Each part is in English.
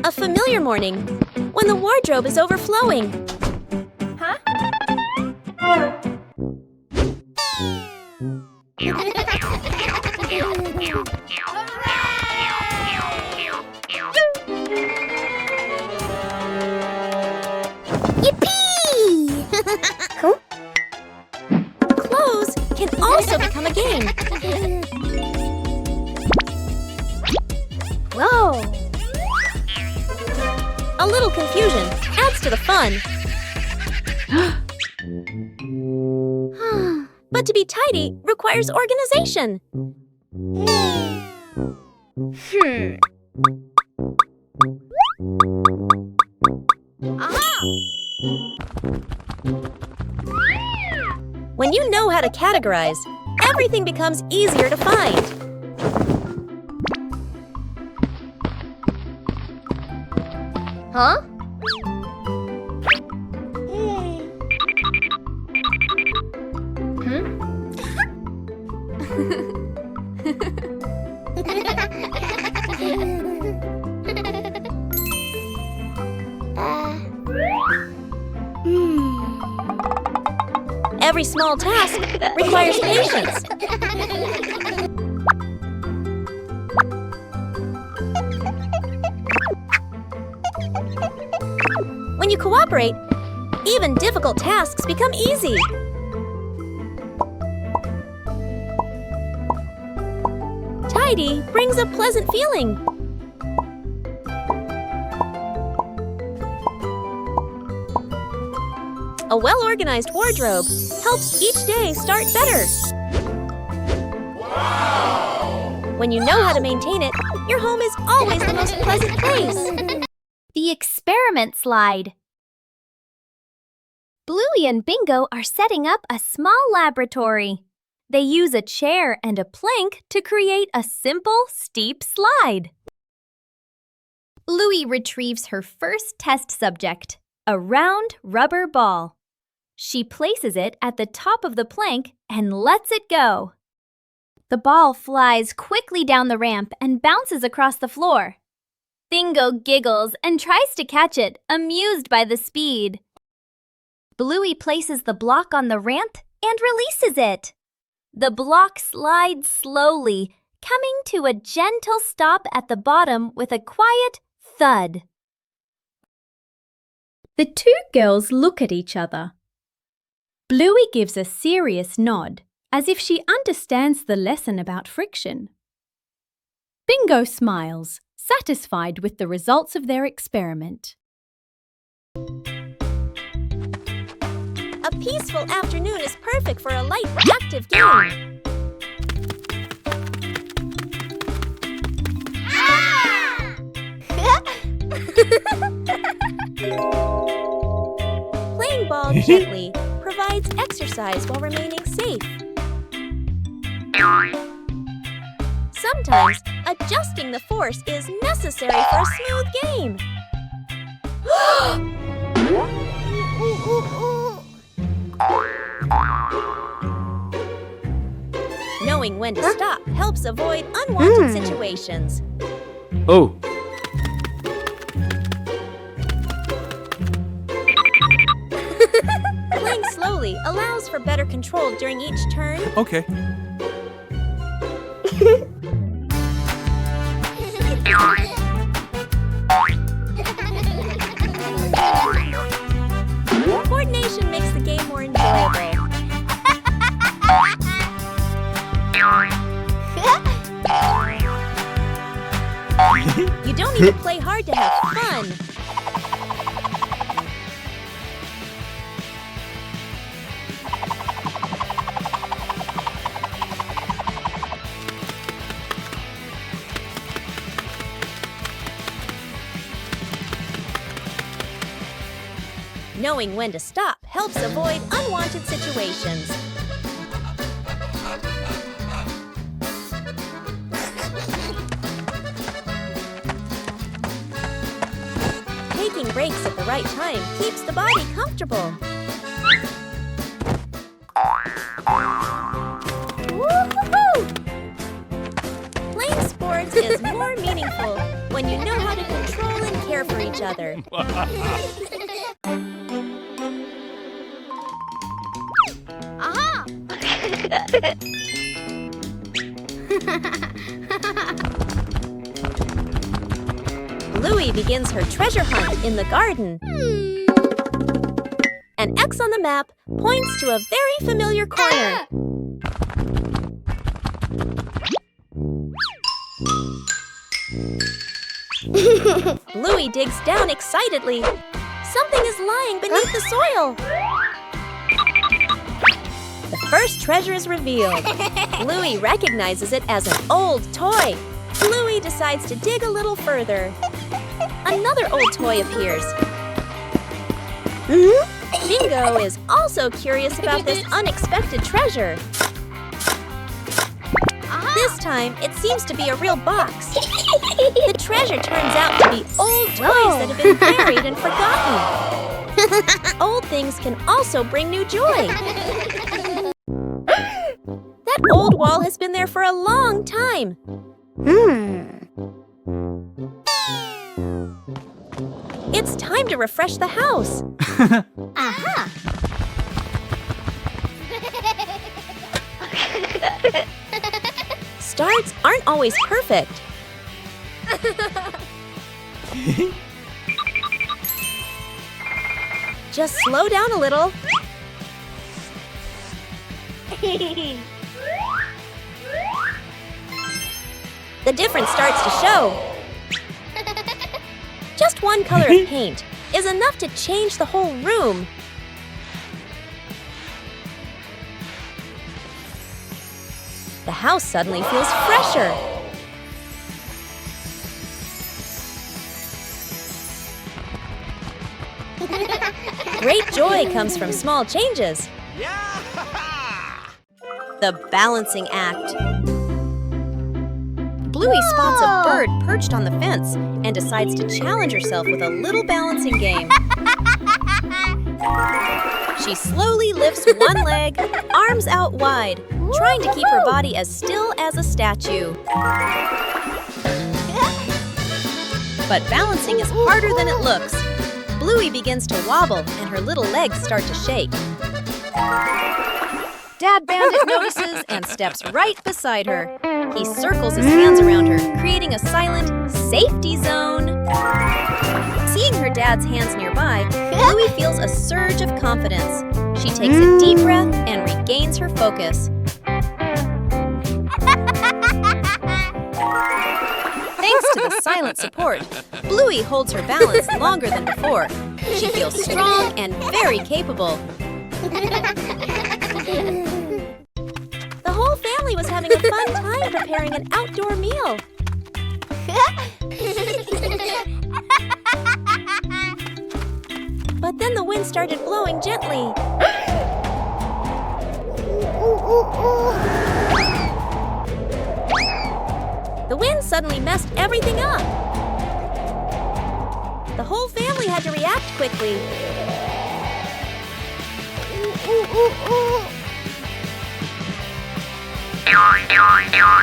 A familiar morning, when the wardrobe is overflowing. Huh? Yippee! Huh? Clothes can also become a game. Whoa! A little confusion adds to the fun. But to be tidy requires organization. Aha! When you know how to categorize, everything becomes easier to find. Huh? Every small task requires patience. When you cooperate, even difficult tasks become easy. Tidy brings a pleasant feeling. A well-organized wardrobe helps each day start better. Wow! When you know how to maintain it, your home is always the most pleasant place. The experiment slide. Bluey and Bingo are setting up a small laboratory. They use a chair and a plank to create a simple, steep slide. Bluey retrieves her first test subject, a round rubber ball. She places it at the top of the plank and lets it go. The ball flies quickly down the ramp and bounces across the floor. Bingo giggles and tries to catch it, amused by the speed. Bluey places the block on the ramp and releases it. The block slides slowly, coming to a gentle stop at the bottom with a quiet thud. The two girls look at each other. Bluey gives a serious nod, as if she understands the lesson about friction. Bingo smiles, satisfied with the results of their experiment. A peaceful afternoon is perfect for a light, active game. Playing ball gently provides exercise while remaining safe. Sometimes, adjusting the force is necessary for a smooth game. Knowing when to stop helps avoid unwanted situations. Oh. Playing slowly allows for better control during each turn. Okay. Coordination makes the game more enjoyable. You don't need to play hard to have fun. Knowing when to stop helps avoid unwanted situations. Taking breaks at the right time keeps the body comfortable. Woo-hoo-hoo! Playing sports is more meaningful when you know how to control and each other. Aha! Bluey begins her treasure hunt in the garden. An X on the map points to a very familiar corner. Bluey digs down excitedly. Something is lying beneath the soil. The first treasure is revealed. Bluey recognizes it as an old toy. Bluey decides to dig a little further. Another old toy appears. Bingo is also curious about this unexpected treasure. This time, it seems to be a real box. The treasure turns out to be old toys that have been buried and forgotten. Old things can also bring new joy. That old wall has been there for a long time. It's time to refresh the house. Aha! Starts aren't always perfect. Just slow down a little. The difference starts to show. Just one color of paint is enough to change the whole room. The house suddenly feels fresher. Great joy comes from small changes. The balancing act. Bluey spots a bird perched on the fence and decides to challenge herself with a little balancing game. She slowly lifts one leg, arms out wide, trying to keep her body as still as a statue. But balancing is harder than it looks. Bluey begins to wobble and her little legs start to shake. Dad Bandit notices and steps right beside her. He circles his hands around her, creating a silent safety zone. Seeing her dad's hands nearby, Bluey feels a surge of confidence. She takes a deep breath and regains her focus. Thanks to the silent support, Bluey holds her balance longer than before. She feels strong and very capable. The whole family was having a fun time preparing an outdoor meal. But then the wind started blowing gently. The wind suddenly messed everything up. The whole family had to react quickly.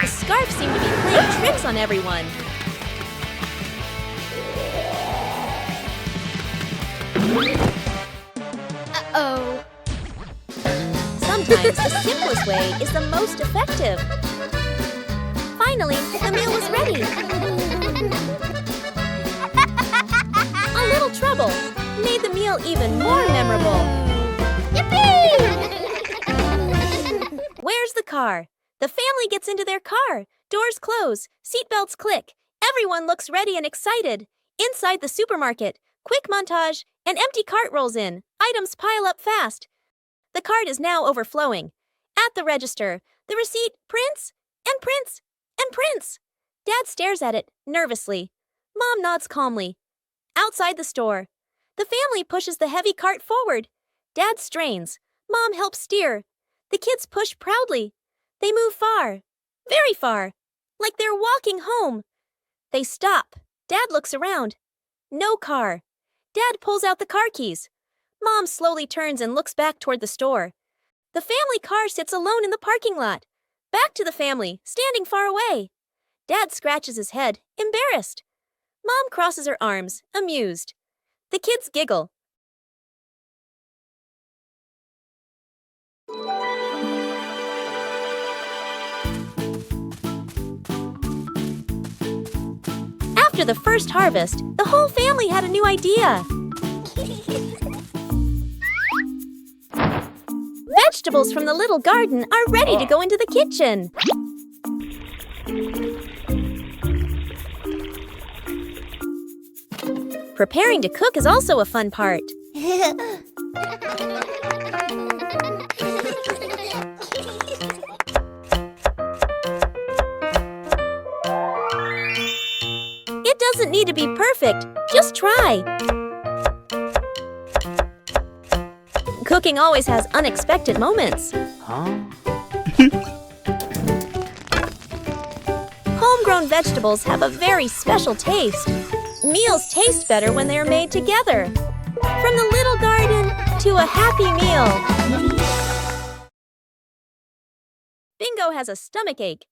The scarf seemed to be playing tricks on everyone. Uh-oh. Sometimes the simplest way is the most effective. Finally, the meal was ready. A little trouble made the meal even more memorable. Yippee! Where's the car? The family gets into their car. Doors close. Seatbelts click. Everyone looks ready and excited. Inside the supermarket, quick montage, an empty cart rolls in. Items pile up fast. The cart is now overflowing. At the register, the receipt prints and prints and prints. Dad stares at it nervously. Mom nods calmly. Outside the store, the family pushes the heavy cart forward. Dad strains. Mom helps steer. The kids push proudly. They move far, very far, like they're walking home. They stop. Dad looks around. No car. Dad pulls out the car keys. Mom slowly turns and looks back toward the store. The family car sits alone in the parking lot. Back to the family, standing far away. Dad scratches his head, embarrassed. Mom crosses her arms, amused. The kids giggle. After the first harvest, the whole family had a new idea. Vegetables from the little garden are ready to go into the kitchen. Preparing to cook is also a fun part. It doesn't need to be perfect, just try. Cooking always has unexpected moments. Homegrown vegetables have a very special taste. Meals taste better when they are made together. From the little garden to a happy meal. Bingo has a stomachache.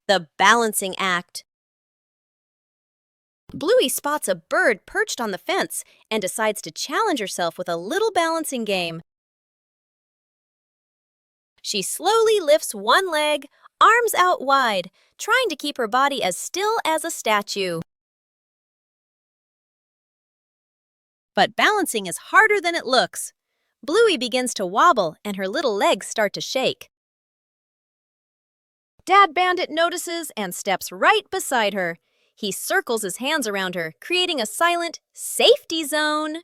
The balancing act. Bluey spots a bird perched on the fence and decides to challenge herself with a little balancing game. She slowly lifts one leg, arms out wide, trying to keep her body as still as a statue. But balancing is harder than it looks. Bluey begins to wobble and her little legs start to shake. Dad Bandit notices and steps right beside her. He circles his hands around her, creating a silent safety zone.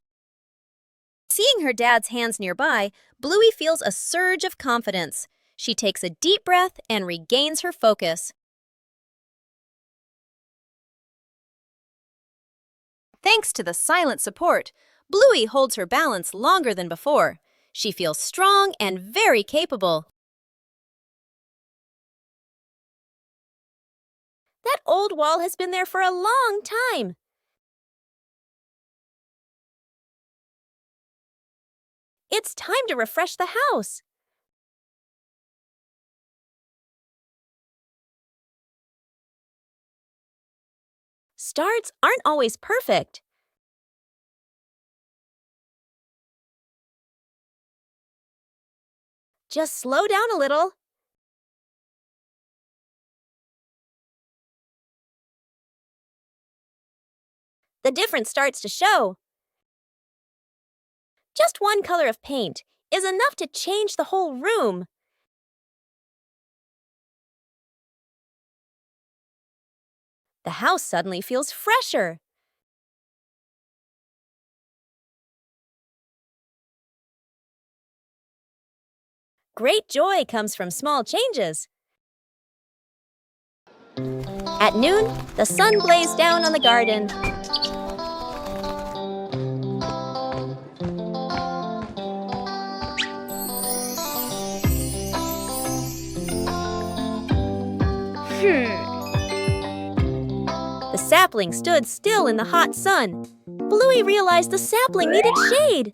Seeing her dad's hands nearby, Bluey feels a surge of confidence. She takes a deep breath and regains her focus. Thanks to the silent support, Bluey holds her balance longer than before. She feels strong and very capable. That old wall has been there for a long time. It's time to refresh the house. Starts aren't always perfect. Just slow down a little. The difference starts to show. Just one color of paint is enough to change the whole room. The house suddenly feels fresher. Great joy comes from small changes. At noon, the sun blazed down on the garden. The sapling stood still in the hot sun. Bluey realized the sapling needed shade.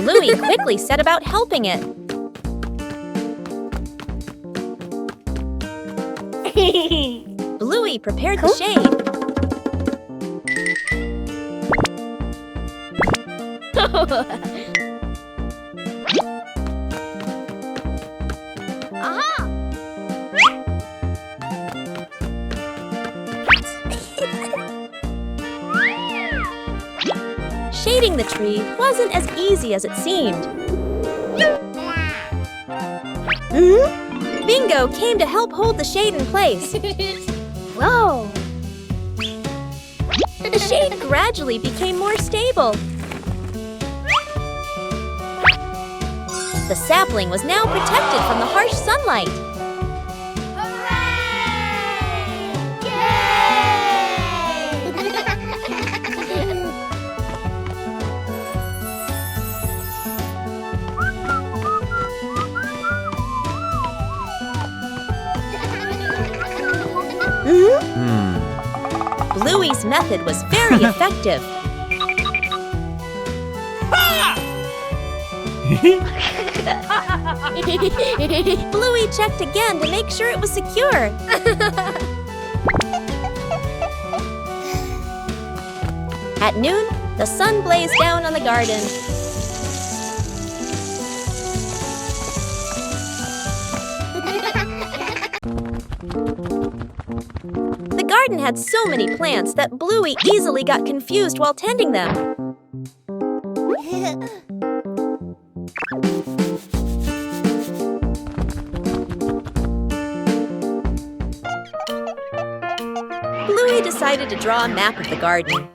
Bluey quickly set about helping it. Bluey prepared the shade. Aha! Shading the tree wasn't as easy as it seemed. Bingo came to help hold the shade in place. Whoa! The shade gradually became more stable. The sapling was now protected from the harsh sunlight. Bluey's method was very effective. Bluey checked again to make sure it was secure. At noon, the sun blazed down on the garden. The garden had so many plants that Bluey easily got confused while tending them. Bluey decided to draw a map of the garden.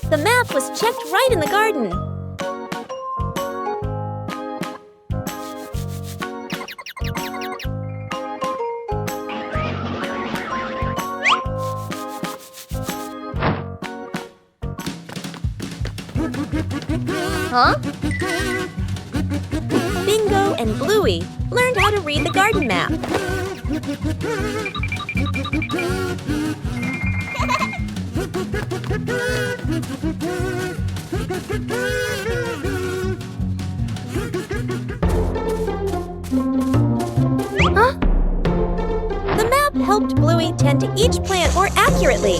The map was checked right in the garden. Huh? Bingo and Bluey learned how to read the garden map. Huh? The map helped Bluey tend to each plant more accurately.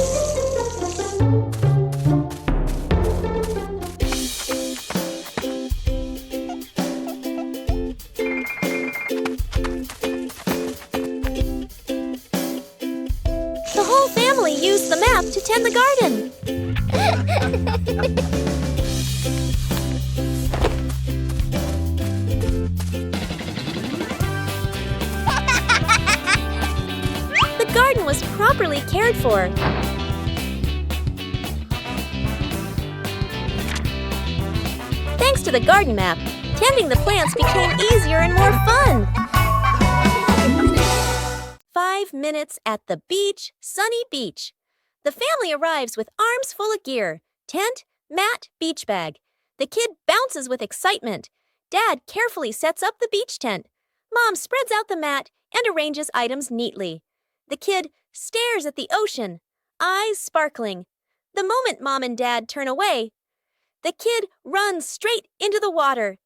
The whole family used the map to tend the garden. The garden was properly cared for. Thanks to the garden map, tending the plants became easier and more fun. 5 minutes at the beach, sunny beach. The family arrives with arms full of gear. Tent, mat, beach bag. The kid bounces with excitement. Dad carefully sets up the beach tent. Mom spreads out the mat and arranges items neatly. The kid stares at the ocean, eyes sparkling. The moment Mom and Dad turn away, the kid runs straight into the water.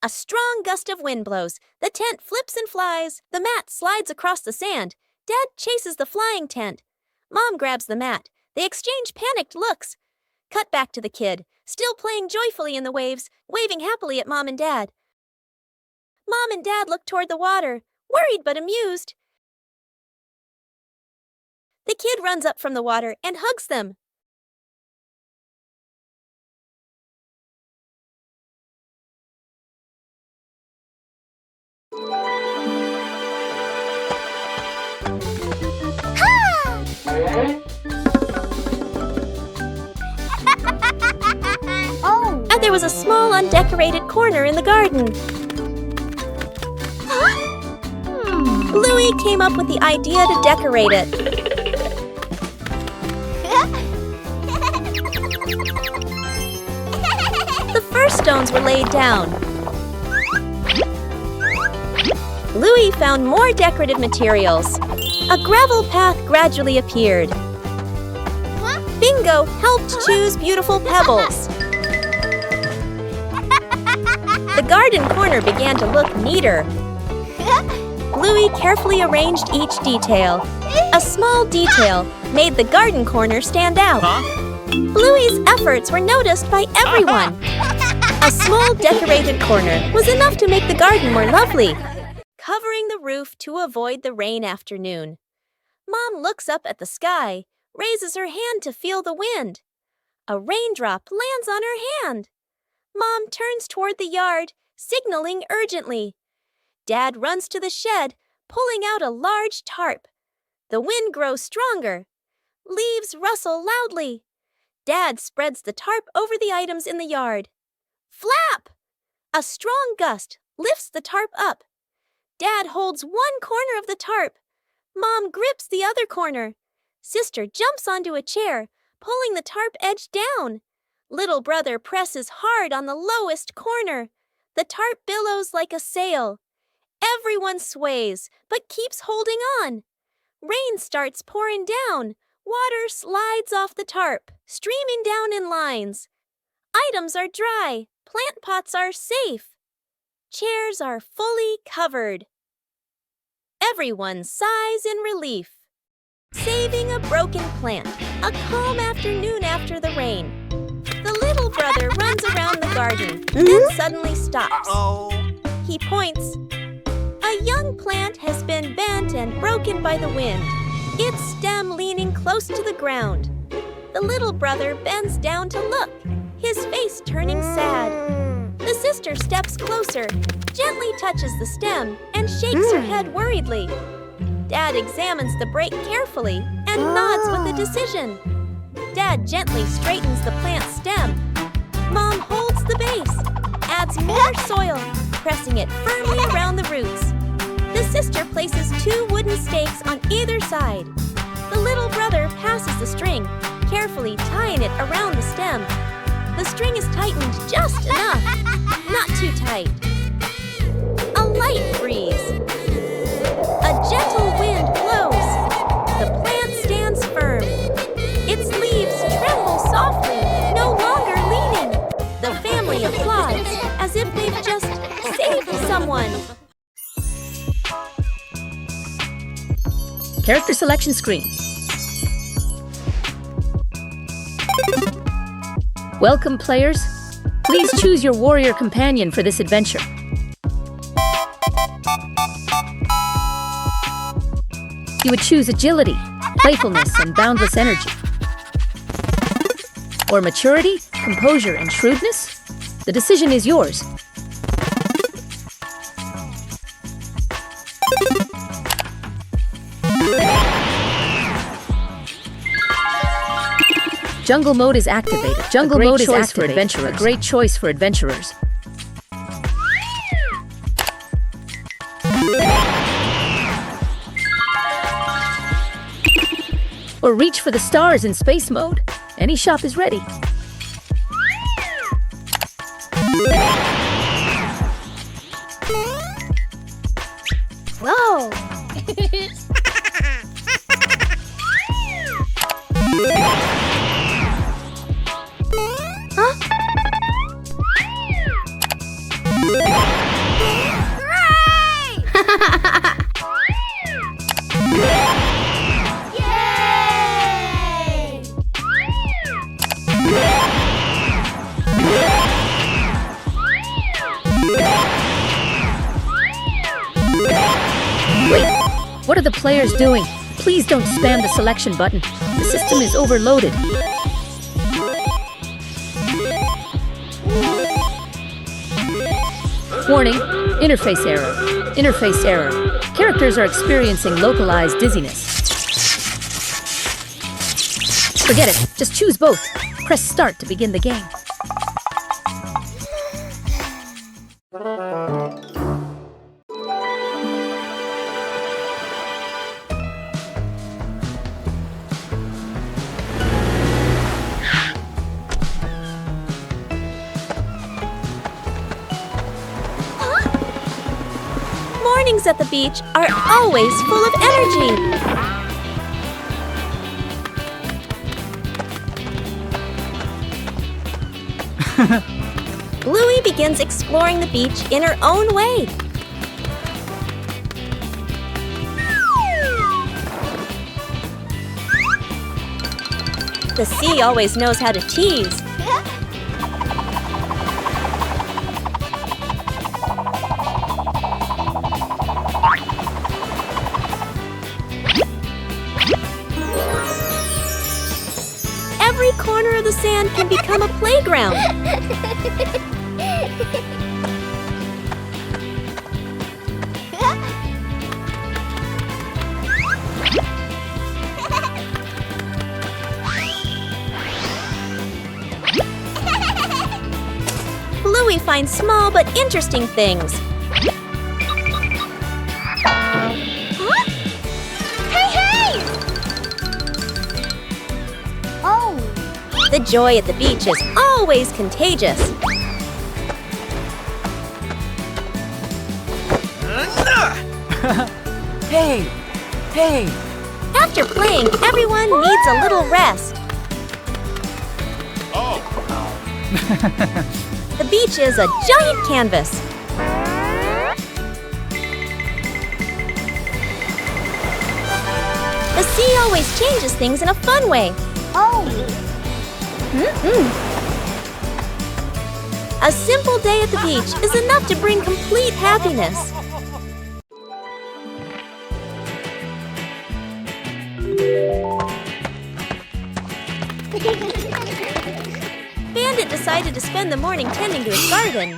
A strong gust of wind blows. The tent flips and flies. The mat slides across the sand. Dad chases the flying tent. Mom grabs the mat. They exchange panicked looks. Cut back to the kid, still playing joyfully in the waves, waving happily at Mom and Dad. Mom and Dad look toward the water, worried but amused. The kid runs up from the water and hugs them. Oh! And there was a small undecorated corner in the garden. Bluey came up with the idea to decorate it. The first stones were laid down. Bluey found more decorative materials. A gravel path gradually appeared. Bingo helped choose beautiful pebbles. The garden corner began to look neater. Bluey carefully arranged each detail. A small detail made the garden corner stand out. Bluey's efforts were noticed by everyone. A small decorated corner was enough to make the garden more lovely. Covering the roof to avoid the rain afternoon. Mom looks up at the sky, raises her hand to feel the wind. A raindrop lands on her hand. Mom turns toward the yard, signaling urgently. Dad runs to the shed, pulling out a large tarp. The wind grows stronger. Leaves rustle loudly. Dad spreads the tarp over the items in the yard. Flap! A strong gust lifts the tarp up. Dad holds one corner of the tarp. Mom grips the other corner. Sister jumps onto a chair, pulling the tarp edge down. Little brother presses hard on the lowest corner. The tarp billows like a sail. Everyone sways, but keeps holding on. Rain starts pouring down. Water slides off the tarp, streaming down in lines. Items are dry. Plant pots are safe. Chairs are fully covered. Everyone sighs in relief. Saving a broken plant, a calm afternoon after the rain. The little brother runs around the garden, then suddenly stops. He points. A young plant has been bent and broken by the wind, its stem leaning close to the ground. The little brother bends down to look, his face turning sad. The sister steps closer, gently touches the stem, and shakes her head worriedly. Dad examines the break carefully and nods with a decision. Dad gently straightens the plant's stem. Mom holds the base, adds more soil, pressing it firmly around the roots. The sister places 2 wooden stakes on either side. The little brother passes the string, carefully tying it around the stem. The string is tightened just enough, not too tight. A light breeze. A gentle wind blows. The plant stands firm. Its leaves tremble softly, no longer leaning. The family applauds as if they've just saved someone. Character selection screen. Welcome, players. Please choose your warrior companion for this adventure. You would choose agility, playfulness, and boundless energy. Or maturity, composure, and shrewdness? The decision is yours. Jungle mode is activated. Jungle mode is activated for adventurers. A great choice for adventurers. Or reach for the stars in space mode. Any shop is ready. Whoa! What are the players doing? Please don't spam the selection button. The system is overloaded. Warning, interface error. Interface error. Characters are experiencing localized dizziness. Forget it, just choose both. Press start to begin the game. mornings at the beach are always full of energy. Bluey begins exploring the beach in her own way. The sea always knows how to tease. Every corner of the sand can become a playground. Bluey finds small but interesting things. Huh? Hey! Oh! The joy at the beach is always contagious. Hey! After playing, everyone needs a little rest. The beach is a giant canvas. The sea always changes things in a fun way. Oh! A simple day at the beach is enough to bring complete happiness. Bandit decided to spend the morning tending to his garden.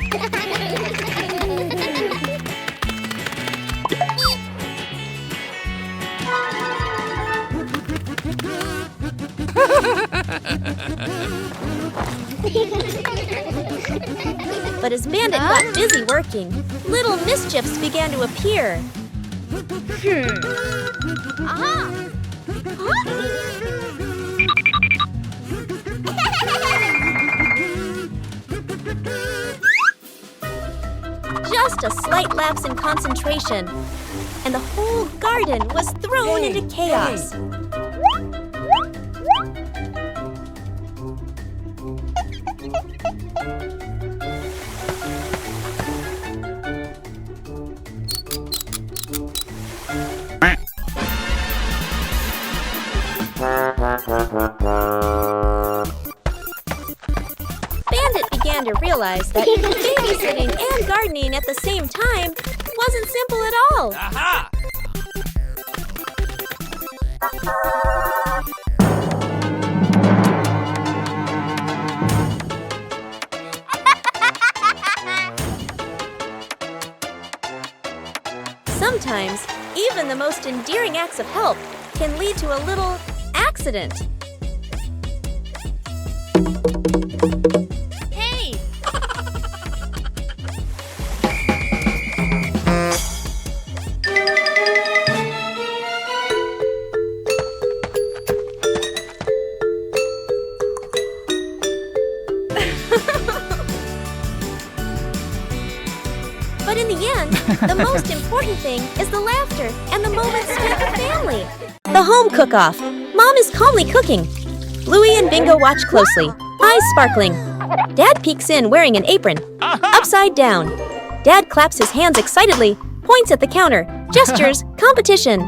But as Bandit got busy working, little mischiefs began to appear. Just a slight lapse in concentration, and the whole garden was thrown into chaos. Bandit began to realize that babysitting and gardening at the same time wasn't simple at all. Aha! Sometimes, even the most endearing acts of help can lead to a little accident. Hey! But in the end, the most important thing is the laughter and the moments spent with family. The home cook-off. Mom is calmly cooking. Bluey and Bingo watch closely, eyes sparkling. Dad peeks in wearing an apron, upside down. Dad claps his hands excitedly, points at the counter, gestures, competition.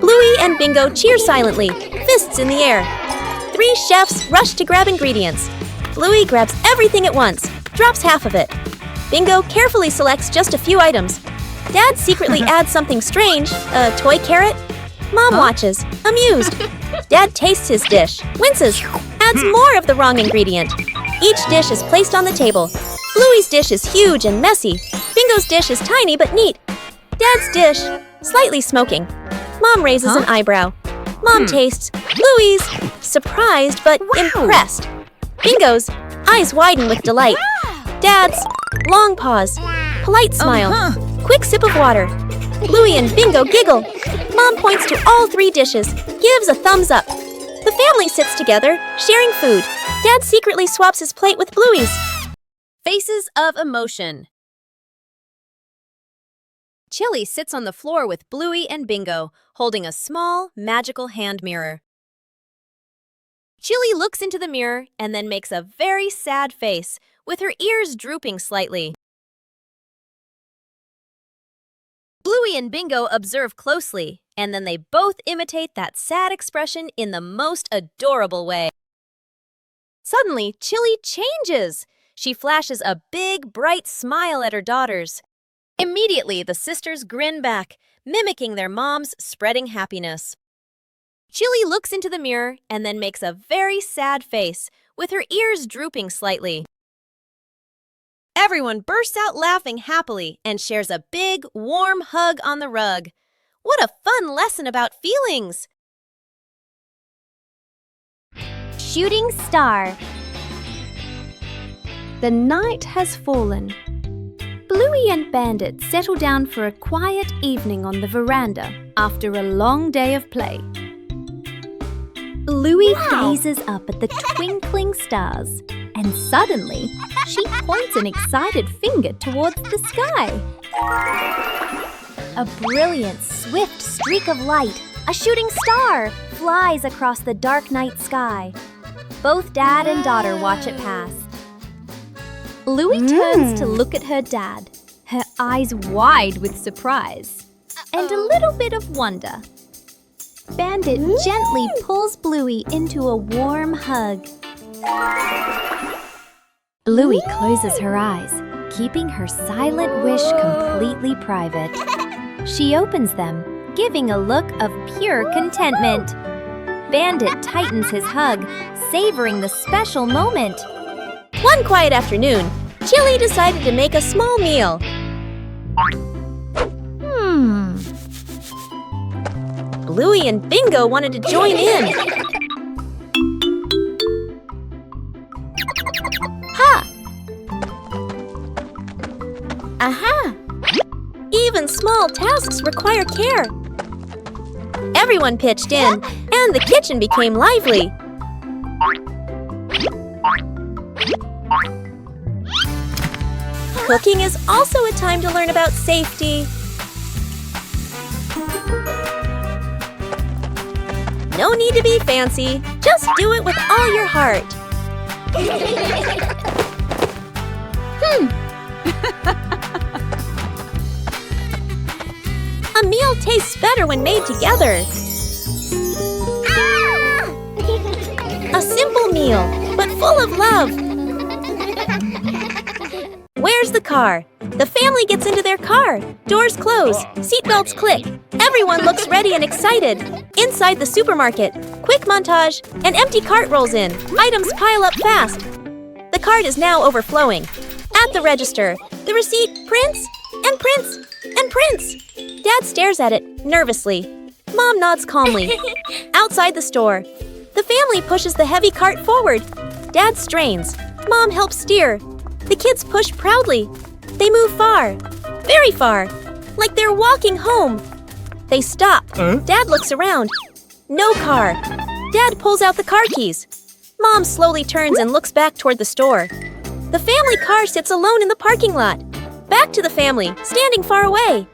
Bluey and Bingo cheer silently, fists in the air. 3 chefs rush to grab ingredients. Bluey grabs everything at once, drops half of it. Bingo carefully selects just a few items. Dad secretly adds something strange, a toy carrot. Mom watches, amused. Dad tastes his dish, winces, adds more of the wrong ingredient. Each dish is placed on the table. Bluey's dish is huge and messy. Bingo's dish is tiny but neat. Dad's dish, slightly smoking. Mom raises an eyebrow. Mom tastes. Bluey's, surprised but impressed. Bingo's, eyes widen with delight. Dad's, long pause. Polite smile. Quick sip of water. Bluey and Bingo giggle. Mom points to all 3 dishes, gives a thumbs up. The family sits together, sharing food. Dad secretly swaps his plate with Bluey's. Faces of emotion. Chili sits on the floor with Bluey and Bingo, holding a small, magical hand mirror. Chili looks into the mirror and then makes a very sad face, with her ears drooping slightly. Bluey and Bingo observe closely, and then they both imitate that sad expression in the most adorable way. Suddenly, Chili changes. She flashes a big, bright smile at her daughters. Immediately, the sisters grin back, mimicking their mom's spreading happiness. Chili looks into the mirror and then makes a very sad face, with her ears drooping slightly. Everyone bursts out laughing happily and shares a big, warm hug on the rug. What a fun lesson about feelings! Shooting star. The night has fallen. Bluey and Bandit settle down for a quiet evening on the veranda after a long day of play. Bluey gazes up at the twinkling stars, and suddenly she points an excited finger towards the sky. A brilliant, swift streak of light, a shooting star, flies across the dark night sky. Both dad and daughter watch it pass. Bluey turns to look at her dad, her eyes wide with surprise and a little bit of wonder. Bandit gently pulls Bluey into a warm hug. Bluey closes her eyes, keeping her silent wish completely private. She opens them, giving a look of pure contentment. Bandit tightens his hug, savoring the special moment. One quiet afternoon, Chili decided to make a small meal. Bluey and Bingo wanted to join in. Ha! Aha! Even small tasks require care. Everyone pitched in, and the kitchen became lively. Cooking is also a time to learn about safety. No need to be fancy, just do it with all your heart. A meal tastes better when made together. A simple meal, but full of love. Where's the car? The family gets into their car. Doors close, seatbelts click. Everyone looks ready and excited. Inside the supermarket, quick montage, an empty cart rolls in. Items pile up fast. The cart is now overflowing. At the register, the receipt prints and prints and prints. Dad stares at it nervously. Mom nods calmly. Outside the store, the family pushes the heavy cart forward. Dad strains. Mom helps steer. The kids push proudly. They move far, very far, like they're walking home. They stop. Dad looks around. No car. Dad pulls out the car keys. Mom slowly turns and looks back toward the store. The family car sits alone in the parking lot. Back to the family, standing far away.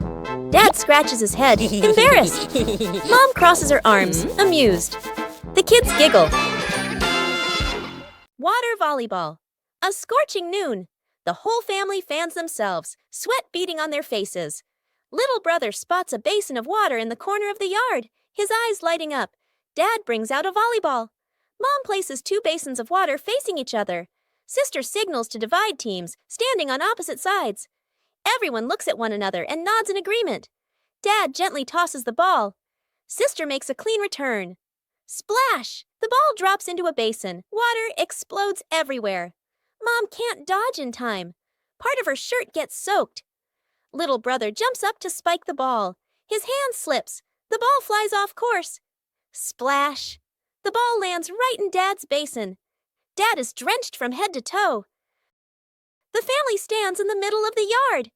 Dad scratches his head, embarrassed. Mom crosses her arms, amused. The kids giggle. Water volleyball. A scorching noon. The whole family fans themselves, sweat beading on their faces. Little brother spots a basin of water in the corner of the yard, his eyes lighting up. Dad brings out a volleyball. Mom places two basins of water facing each other. Sister signals to divide teams, standing on opposite sides. Everyone looks at one another and nods in agreement. Dad gently tosses the ball. Sister makes a clean return. Splash! The ball drops into a basin. Water explodes everywhere. Mom can't dodge in time. Part of her shirt gets soaked. Little brother jumps up to spike the ball. His hand slips. The ball flies off course. Splash! The ball lands right in Dad's basin. Dad is drenched from head to toe. The family stands in the middle of the yard,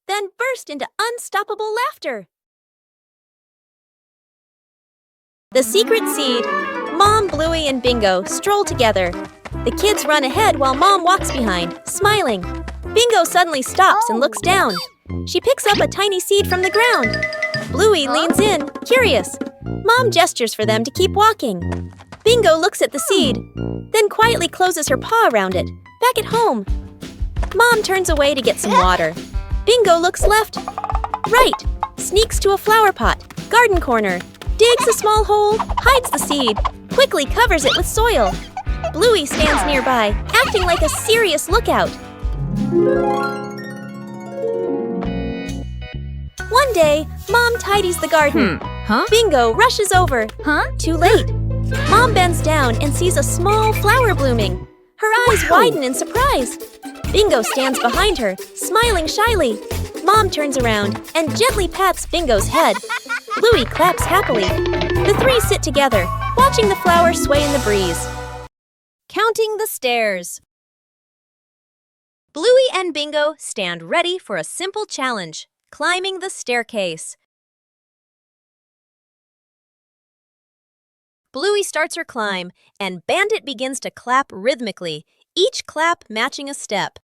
then burst into unstoppable laughter. The secret seed. Mom, Bluey, and Bingo stroll together. The kids run ahead while Mom walks behind, smiling. Bingo suddenly stops and looks down. She picks up a tiny seed from the ground. Bluey leans in, curious. Mom gestures for them to keep walking. Bingo looks at the seed, then quietly closes her paw around it. Back at home, Mom turns away to get some water. Bingo looks left, right, sneaks to a flower pot, garden corner, digs a small hole, hides the seed, quickly covers it with soil. Bluey stands nearby, acting like a serious lookout. One day, Mom tidies the garden. Bingo rushes over. Too late. Mom bends down and sees a small flower blooming. Her eyes widen in surprise. Bingo stands behind her, smiling shyly. Mom turns around and gently pats Bingo's head. Bluey claps happily. The three sit together, watching the flower sway in the breeze. Counting the stairs. Bluey and Bingo stand ready for a simple challenge, climbing the staircase. Bluey starts her climb, and Bandit begins to clap rhythmically, each clap matching a step.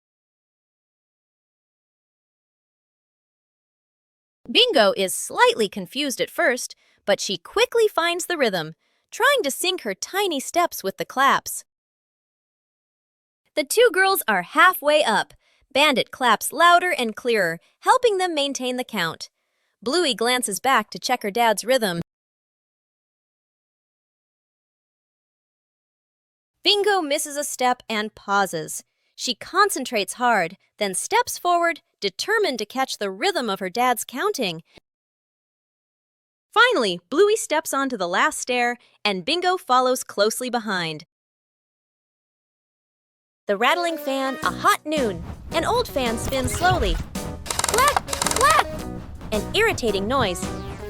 Bingo is slightly confused at first, but she quickly finds the rhythm, trying to sync her tiny steps with the claps. The two girls are halfway up. Bandit claps louder and clearer, helping them maintain the count. Bluey glances back to check her dad's rhythm. Bingo misses a step and pauses. She concentrates hard, then steps forward, determined to catch the rhythm of her dad's counting. Finally, Bluey steps onto the last stair, and Bingo follows closely behind. The rattling fan, a hot noon. An old fan spins slowly. Clack, clack! An irritating noise.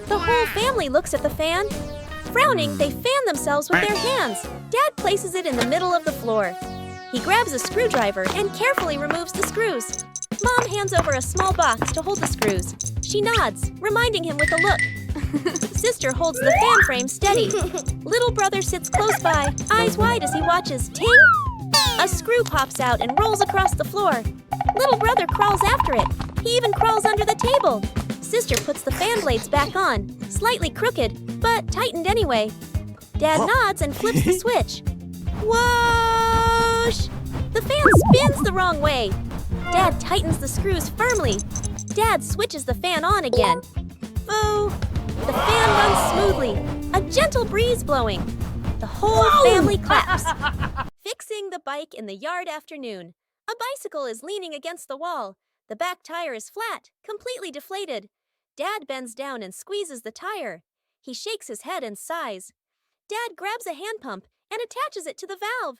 The whole family looks at the fan. Frowning, they fan themselves with their hands. Dad places it in the middle of the floor. He grabs a screwdriver and carefully removes the screws. Mom hands over a small box to hold the screws. She nods, reminding him with a look. Sister holds the fan frame steady. Little brother sits close by, eyes wide as he watches. Ting! A screw pops out and rolls across the floor. Little brother crawls after it. He even crawls under the table. Sister puts the fan blades back on, slightly crooked, but tightened anyway. Dad nods and flips the switch. Whoosh! The fan spins the wrong way. Dad tightens the screws firmly. Dad switches the fan on again. Oh! The fan runs smoothly, a gentle breeze blowing. The whole family claps. Fixing the bike in the yard afternoon. A bicycle is leaning against the wall. The back tire is flat, completely deflated. Dad bends down and squeezes the tire. He shakes his head and sighs. Dad grabs a hand pump and attaches it to the valve.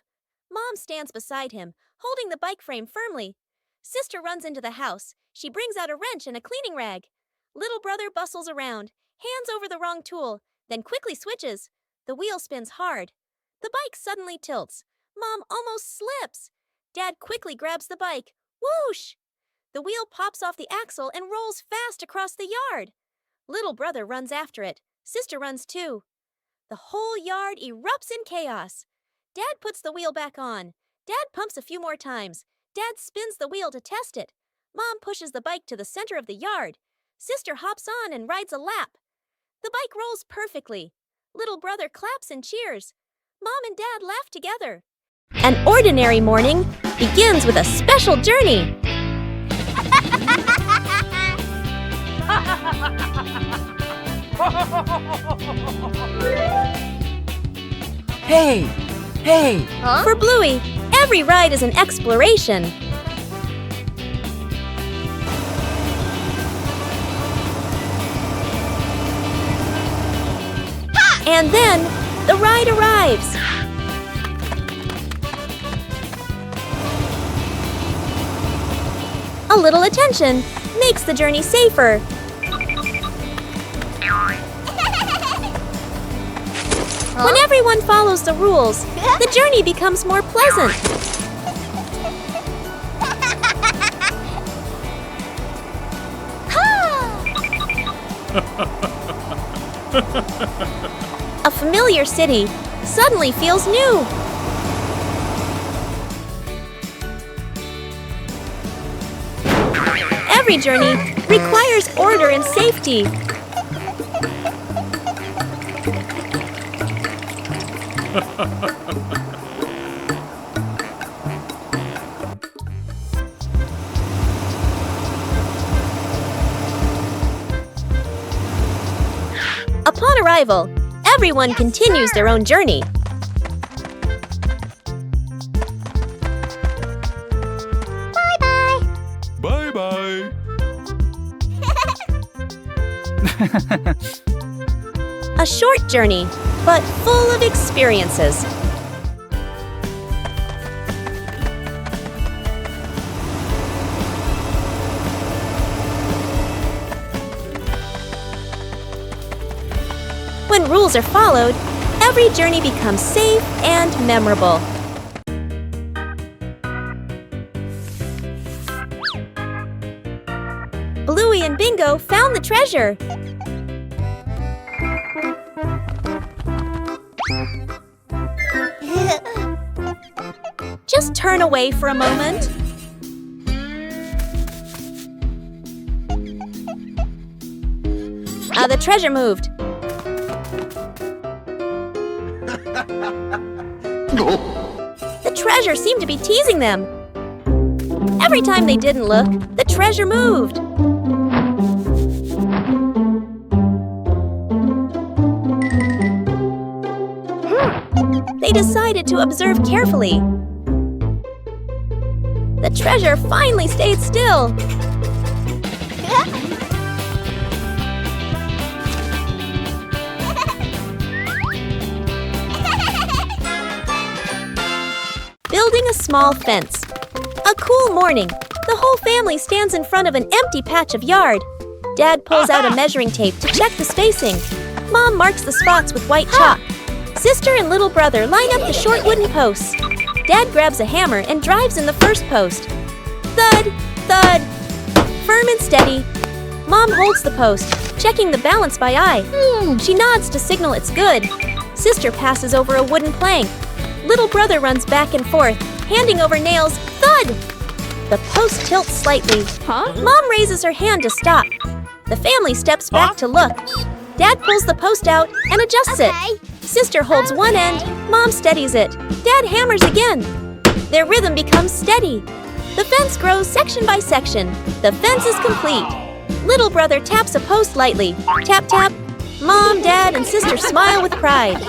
Mom stands beside him, holding the bike frame firmly. Sister runs into the house. She brings out a wrench and a cleaning rag. Little brother bustles around, hands over the wrong tool, then quickly switches. The wheel spins hard. The bike suddenly tilts. Mom almost slips. Dad quickly grabs the bike. Whoosh! The wheel pops off the axle and rolls fast across the yard. Little brother runs after it. Sister runs too. The whole yard erupts in chaos. Dad puts the wheel back on. Dad pumps a few more times. Dad spins the wheel to test it. Mom pushes the bike to the center of the yard. Sister hops on and rides a lap. The bike rolls perfectly. Little brother claps and cheers. Mom and Dad laugh together. An ordinary morning begins with a special journey. Hey! Hey! For Bluey, every ride is an exploration. And then, the ride arrives. A little attention makes the journey safer. When everyone follows the rules, the journey becomes more pleasant. A familiar city suddenly feels new. Every journey requires order and safety. Upon arrival, everyone continues their own journey. Bye-bye. A short journey, but full of experiences. When rules are followed, every journey becomes safe and memorable. Bluey and Bingo found the treasure. Just turn away for a moment. The treasure moved. The treasure seemed to be teasing them. Every time they didn't look, the treasure moved. They decided to observe carefully. The treasure finally stayed still. Building a small fence. A cool morning. The whole family stands in front of an empty patch of yard. Dad pulls out a measuring tape to check the spacing. Mom marks the spots with white chalk. Sister and little brother line up the short wooden posts. Dad grabs a hammer and drives in the first post. Thud, thud. Firm and steady. Mom holds the post, checking the balance by eye. She nods to signal it's good. Sister passes over a wooden plank. Little brother runs back and forth, handing over nails. Thud! The post tilts slightly. Mom raises her hand to stop. The family steps back to look. Dad pulls the post out and adjusts it. Sister holds one end, Mom steadies it. Dad hammers again. Their rhythm becomes steady. The fence grows section by section. The fence is complete. Little brother taps a post lightly. Tap, tap. Mom, Dad, and Sister smile with pride.